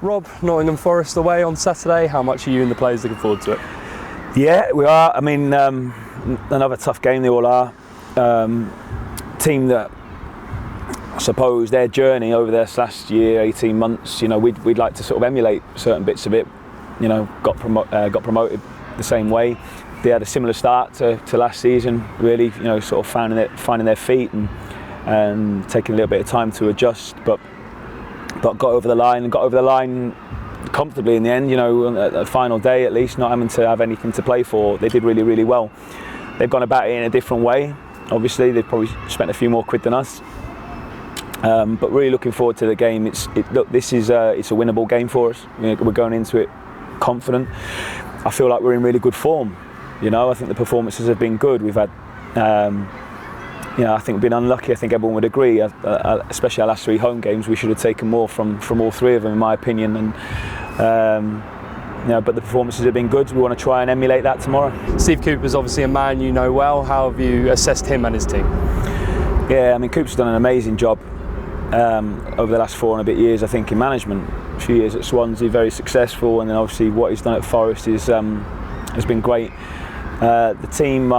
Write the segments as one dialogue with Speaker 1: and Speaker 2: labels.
Speaker 1: Rob, Nottingham Forest away on Saturday. How much are you and the players looking forward to it?
Speaker 2: Yeah, we are. I mean, another tough game, they all are. Team that, I suppose, their journey over this last year, 18 months, we'd like to sort of emulate certain bits of it. Got promoted the same way. They had a similar start to last season, really, sort of finding their feet and taking a little bit of time to adjust, but got over the line comfortably in the end, at the final day at least, not having to have anything to play for. They did really, really well. They've gone about it in a different way. Obviously, they've probably spent a few more quid than us. But really looking forward to the game. Look, this is it's a winnable game for us. We're going into it confident. I feel like we're in really good form. I think the performances have been good. We've had, I think we've been unlucky. I think everyone would agree, especially our last 3 home games. We should have taken more from all 3 of them, in my opinion. But the performances have been good. We want to try and emulate that tomorrow.
Speaker 1: Steve Cooper's obviously a man you know well. How have you assessed him and his team?
Speaker 2: Yeah, I mean, Cooper's done an amazing job over the last 4 and a bit years, I think, in management. A few years at Swansea, very successful, and then obviously what he's done at Forest has been great. The team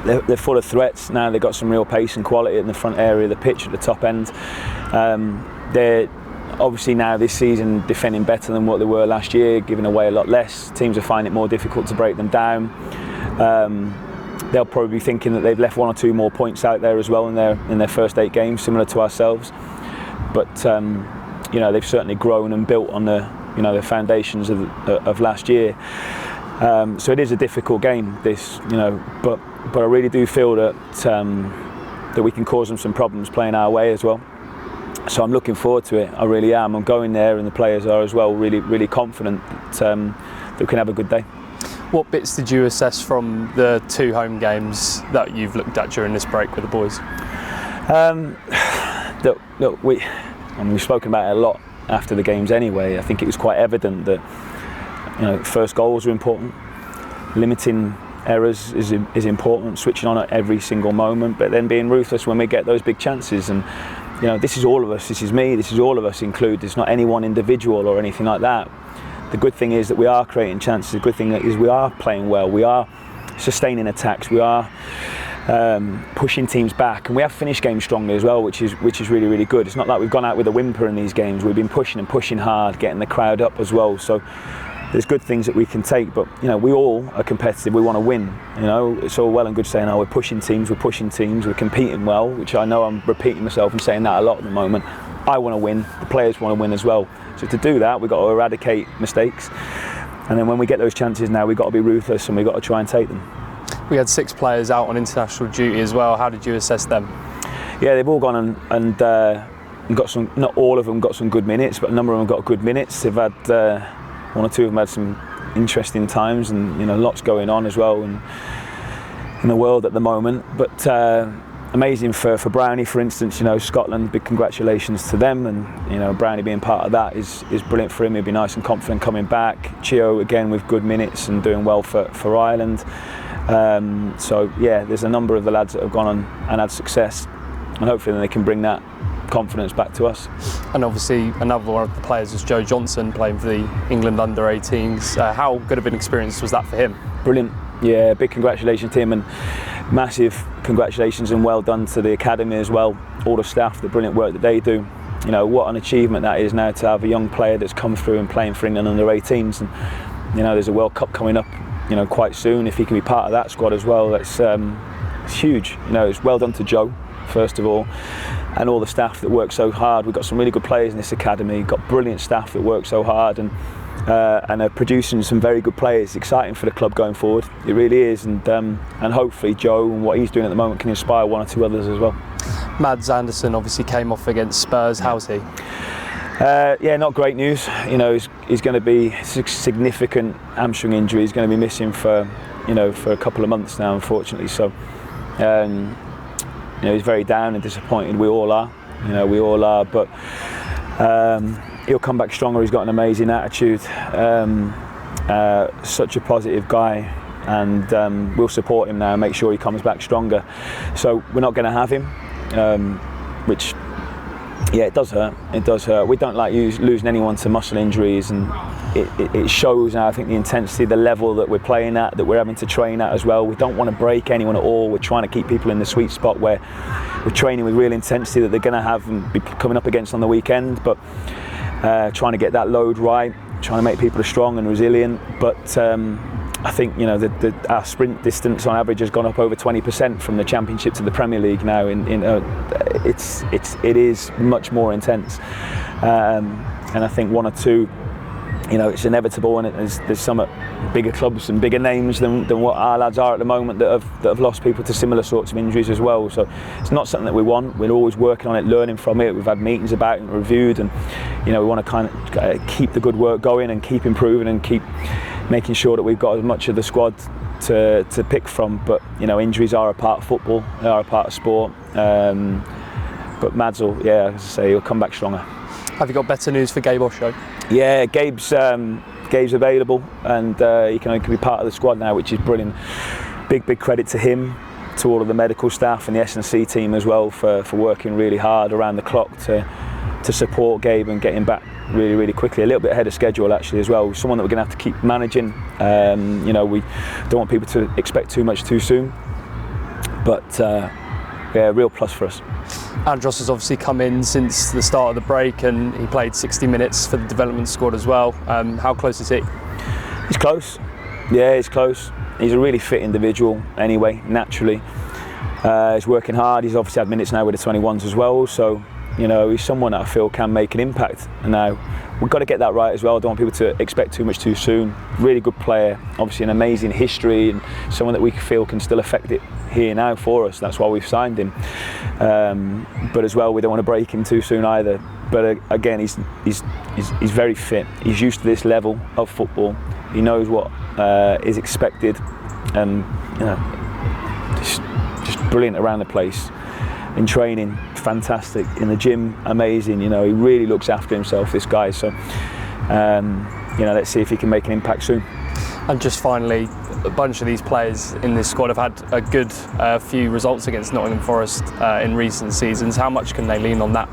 Speaker 2: they're full of threats now. They've got some real pace and quality in the front area of the pitch at the top end. They're obviously now this season defending better than what they were last year, giving away a lot less. Teams are finding it more difficult to break them down. They'll probably be thinking that they've left 1 or 2 more points out there as well in their first 8 games, similar to ourselves. But they've certainly grown and built on the foundations of last year. So it is a difficult game, this, but I really do feel that we can cause them some problems playing our way as well. So I'm looking forward to it. I really am. I'm going there, and the players are as well. Really, really confident that we can have a good day.
Speaker 1: What bits did you assess from the 2 home games that you've looked at during this break with the boys? We've spoken about it a lot after the games anyway. I think it was quite evident that first goals are important. Limiting errors is important. Switching on at every single moment, but then being ruthless when we get those big chances. And this is all of us. This is me. This is all of us included. It's not any one individual or anything like that. The good thing is that we are creating chances. The good thing is we are playing well. We are sustaining attacks. We are pushing teams back, and we have finished games strongly as well, which is really, really good. It's not like we've gone out with a whimper in these games. We've been pushing and pushing hard, getting the crowd up as well. So there's good things that we can take, but we all are competitive. We want to win. It's all well and good saying, we're pushing teams, we're competing well, which I know I'm repeating myself and saying that a lot at the moment. I want to win. The players want to win as well. So to do that, we've got to eradicate mistakes, and then when we get those chances now, we've got to be ruthless and we've got to try and take them. We had 6 players out on international duty as well. How did you assess them?
Speaker 2: Yeah, they've all gone and got some. Not all of them got some good minutes, but a number of them got good minutes. They've had 1 or 2 of them had some interesting times, and lots going on as well in the world at the moment. But amazing for Brownie, for instance. Scotland, big congratulations to them, and Brownie being part of that is brilliant for him. He'll be nice and confident coming back. Chio again with good minutes and doing well for Ireland. So yeah, there's a number of the lads that have gone on and had success, and hopefully they can bring that confidence back to us.
Speaker 1: And obviously another one of the players was Joe Johnson, playing for the England under-18s. How good of an experience was that for him?
Speaker 2: Brilliant. Yeah, big congratulations to him, and massive congratulations and well done to the academy as well, all the staff, the brilliant work that they do. What an achievement that is now to have a young player that's come through and playing for England under-18s, and there's a World Cup coming up quite soon. If he can be part of that squad as well, that's it's huge. It's well done to Joe, first of all, and all the staff that work so hard. We've got some really good players in this academy, got brilliant staff that work so hard, and are producing some very good players. Exciting for the club going forward, it really is, and hopefully Joe and what he's doing at the moment can inspire 1 or 2 others as well.
Speaker 1: Mads Andersen obviously came off against Spurs. How's he?
Speaker 2: Yeah, not great news. He's going to be significant hamstring injury. He's going to be missing for a couple of months now, unfortunately. So he's very down and disappointed. We all are. But he'll come back stronger. He's got an amazing attitude. Such a positive guy, and we'll support him now and make sure he comes back stronger. So we're not going to have him, which Yeah, it does hurt. It does hurt. We don't like losing anyone to muscle injuries, and it shows now. I think the intensity, the level that we're playing at, that we're having to train at as well. We don't want to break anyone at all. We're trying to keep people in the sweet spot where we're training with real intensity that they're going to have and be coming up against on the weekend. But trying to get that load right, trying to make people strong and resilient. But I think, you know, our sprint distance on average has gone up over 20% from the Championship to the Premier League now. It is much more intense, and I think one or two, you know, it's inevitable, and there's some at bigger clubs and bigger names than what our lads are at the moment that have lost people to similar sorts of injuries as well. So it's not something that we want. We're always working on it, learning from it. We've had meetings about it and reviewed, and you know, we want to kind of keep the good work going and keep improving and keep making sure that we've got as much of the squad to pick from. But you know, injuries are a part of football, they are a part of sport. But Mads will, yeah, as I say, he'll come back stronger.
Speaker 3: Have you got better news for Gabe Osho?
Speaker 2: Yeah, Gabe's available, and he can be part of the squad now, which is brilliant. Big credit to him, to all of the medical staff and the S&C team as well for working really hard around the clock to support Gabe and get him back really quickly, a little bit ahead of schedule actually as well. Someone that we're going to have to keep managing. You know, we don't want people to expect too much too soon, but yeah, real plus for us.
Speaker 3: Andros has obviously come in since the start of the break, and he played 60 minutes for the development squad as well. How close is he?
Speaker 2: He's close. Yeah, he's close. He's a really fit individual anyway, naturally. He's working hard. He's obviously had minutes now with the 21s as well, so you know, he's someone that I feel can make an impact. And now we've got to get that right as well. I don't want people to expect too much too soon. Really good player, obviously an amazing history, and someone that we feel can still affect it here now for us. That's why we've signed him. But as well, we don't want to break him too soon either. But again, he's very fit. He's used to this level of football. He knows what is expected, and you know, just brilliant around the place. In training, fantastic. In the gym, amazing. You know, he really looks after himself, this guy. So, you know, let's see if he can make an impact soon.
Speaker 3: And just finally, a bunch of these players in this squad have had a good few results against Nottingham Forest in recent seasons. How much can they lean on that?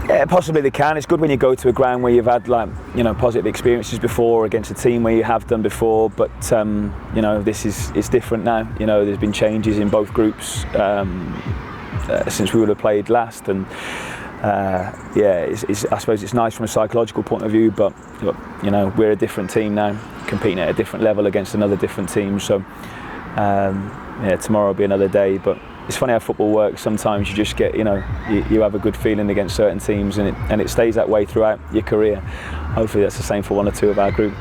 Speaker 2: Yeah, possibly they can. It's good when you go to a ground where you've had, like, you know, positive experiences before against a team where you have done before. But you know, it's different now. You know, there's been changes in both groups since we would have played last, and yeah, I suppose it's nice from a psychological point of view. But you know, we're a different team now, competing at a different level against another different team. So yeah, tomorrow will be another day. But it's funny how football works. Sometimes you just get, you know, you have a good feeling against certain teams, and it stays that way throughout your career. Hopefully that's the same for one or two of our group.